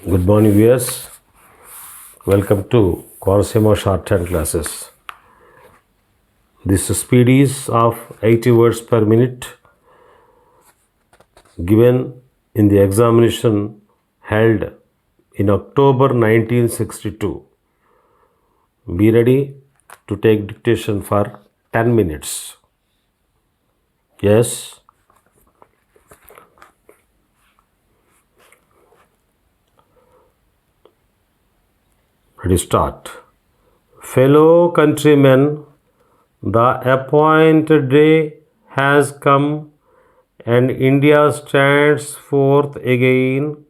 Good morning, viewers. Welcome to Corsemo Shorthand classes. This speed is of 80 words per minute given in the examination held in October 1962. Be ready to take dictation for 10 minutes. Yes. Ready, start. Fellow countrymen, the appointed day has come and India stands forth again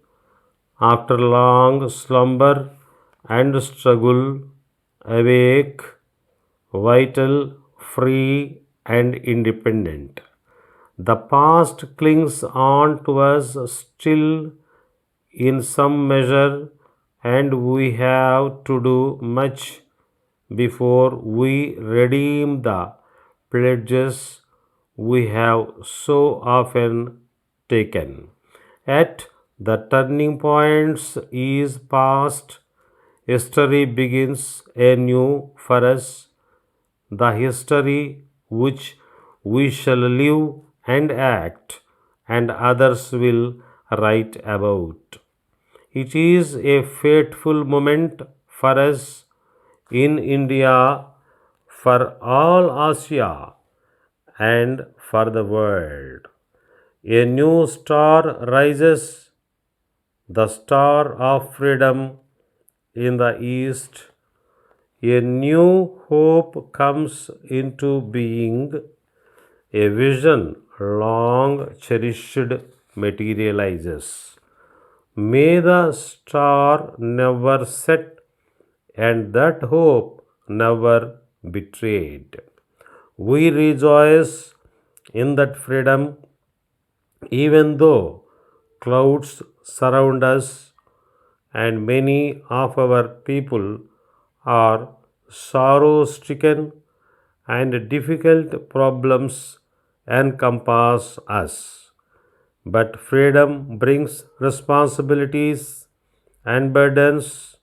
after long slumber and struggle, awake, vital, free, and independent. The past clings on to us still in some measure, and we have to do much before we redeem the pledges we have so often taken. At the turning points is past, history begins anew for us, the history which we shall live and act, and others will write about. It is a fateful moment for us in India, for all Asia, and for the world. A new star rises, the star of freedom in the east. A new hope comes into being, a vision long cherished materializes. May the star never set and that hope never betrayed. We rejoice in that freedom even though clouds surround us and many of our people are sorrow stricken and difficult problems encompass us. But freedom brings responsibilities and burdens,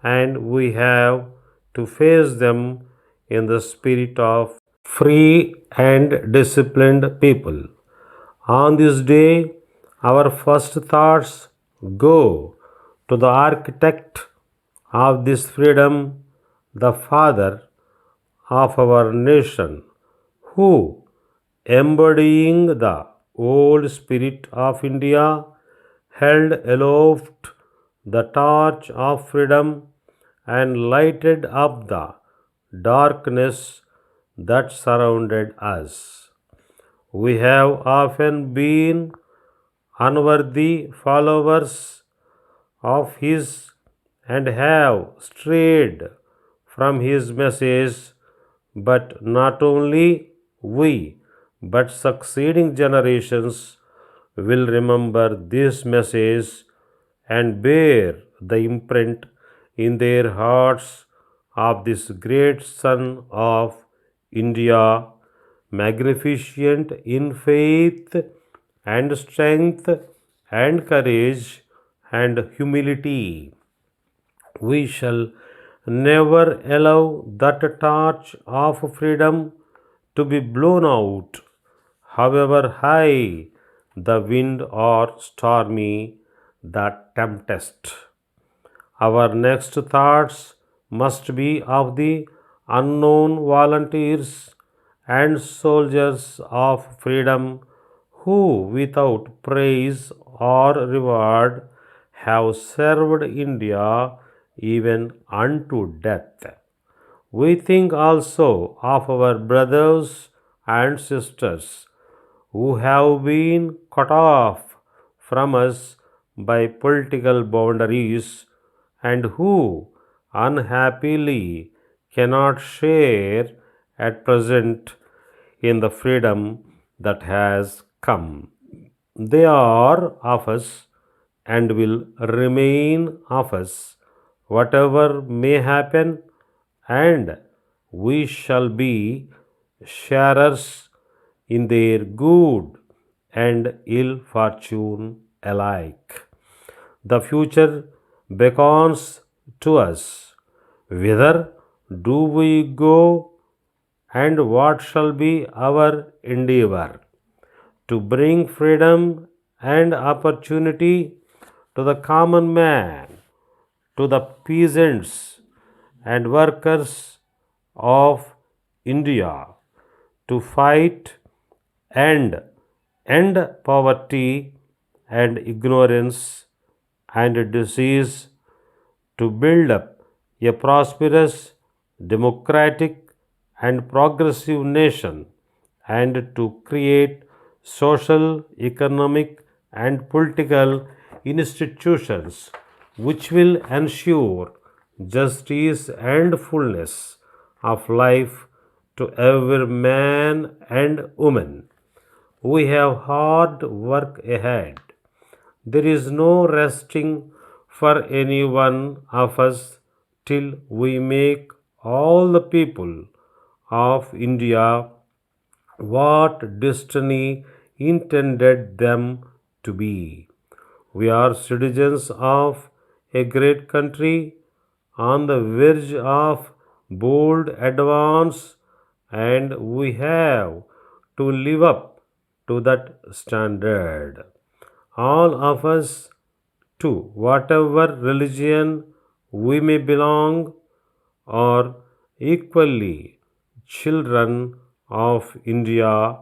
and we have to face them in the spirit of free and disciplined people. On this day, our first thoughts go to the architect of this freedom, the father of our nation, who, embodying the old spirit of India, held aloft the torch of freedom and lighted up the darkness that surrounded us. We have often been unworthy followers of his and have strayed from his message, but not only we, but succeeding generations will remember this message and bear the imprint in their hearts of this great Son of India, magnificent in faith and strength and courage and humility. We shall never allow that torch of freedom to be blown out, however high the wind or stormy the tempest. Our next thoughts must be of the unknown volunteers and soldiers of freedom who, without praise or reward, have served India even unto death. We think also of our brothers and sisters who have been cut off from us by political boundaries and who unhappily cannot share at present in the freedom that has come. They are of us and will remain of us, whatever may happen, and we shall be sharers in their good and ill fortune alike. The future beckons to us. Whither do we go, and what shall be our endeavor? To bring freedom and opportunity to the common man, to the peasants and workers of India, to fight and end poverty and ignorance and disease, to build up a prosperous, democratic, and progressive nation, and to create social, economic, and political institutions which will ensure justice and fullness of life to every man and woman. We have hard work ahead. There is no resting for any one of us till we make all the people of India what destiny intended them to be. We are citizens of a great country on the verge of bold advance, and we have to live up to that standard. All of us, to whatever religion we may belong, are equally children of India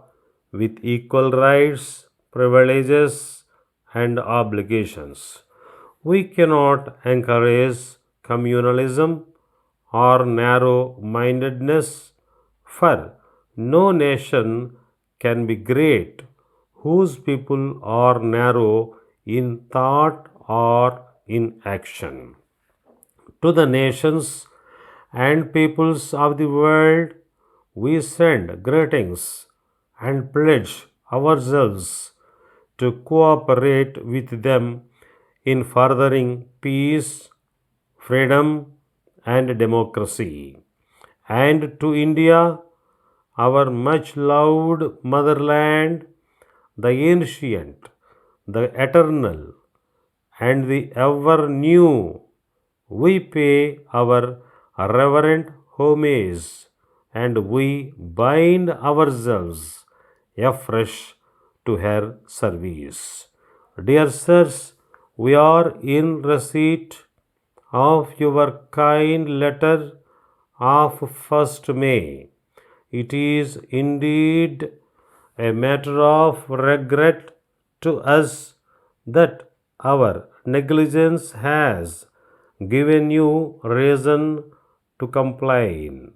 with equal rights, privileges, and obligations. We cannot encourage communalism or narrow mindedness, for no nation can be great whose people are narrow in thought or in action. To the nations and peoples of the world, we send greetings and pledge ourselves to cooperate with them in furthering peace, freedom, and democracy. And to India, our much loved motherland, the ancient, the eternal, and the ever new, we pay our reverent homage, and we bind ourselves afresh to her service. Dear sirs, we are in receipt of your kind letter of 1st May. It is indeed a matter of regret to us that our negligence has given you reason to complain.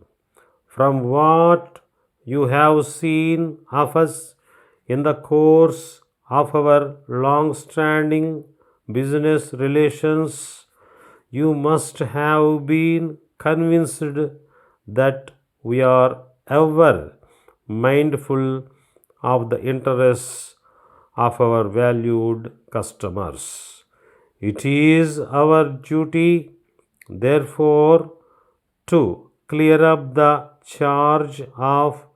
From what you have seen of us in the course of our long standing business relations, you must have been convinced that we are ever mindful of the interests of our valued customers. It is our duty, therefore, to clear up the charge of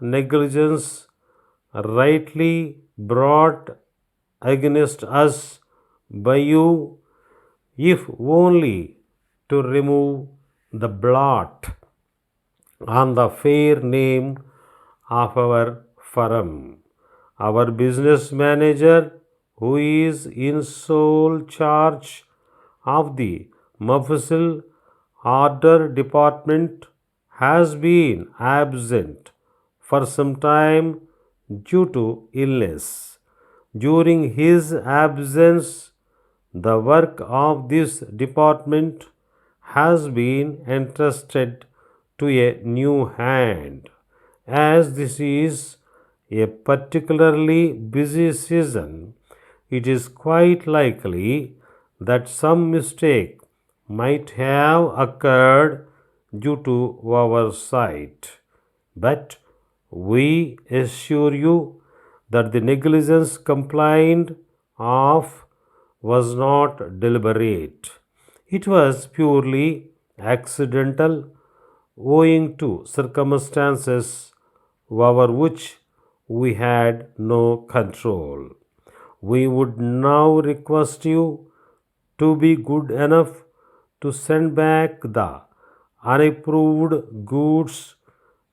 negligence rightly brought against us by you, if only to remove the blot on the fair name of our firm. Our business manager, who is in sole charge of the Mufsil Order Department, has been absent for some time due to illness. During his absence, the work of this department has been entrusted to a new hand. As this is a particularly busy season, it is quite likely that some mistake might have occurred due to oversight. But we assure you that the negligence complained of was not deliberate. It was purely accidental, owing to circumstances over which we had no control. We would now request you to be good enough to send back the unapproved goods,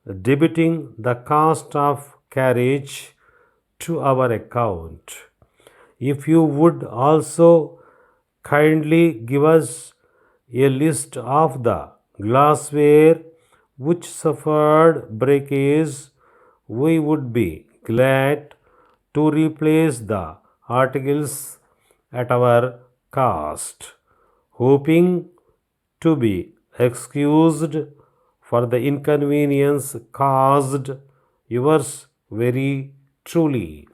debiting the cost of carriage to our account. If you would also kindly give us a list of the glassware which suffered breakage, we would be glad to replace the articles at our cost, hoping to be excused for the inconvenience caused. Yours very truly.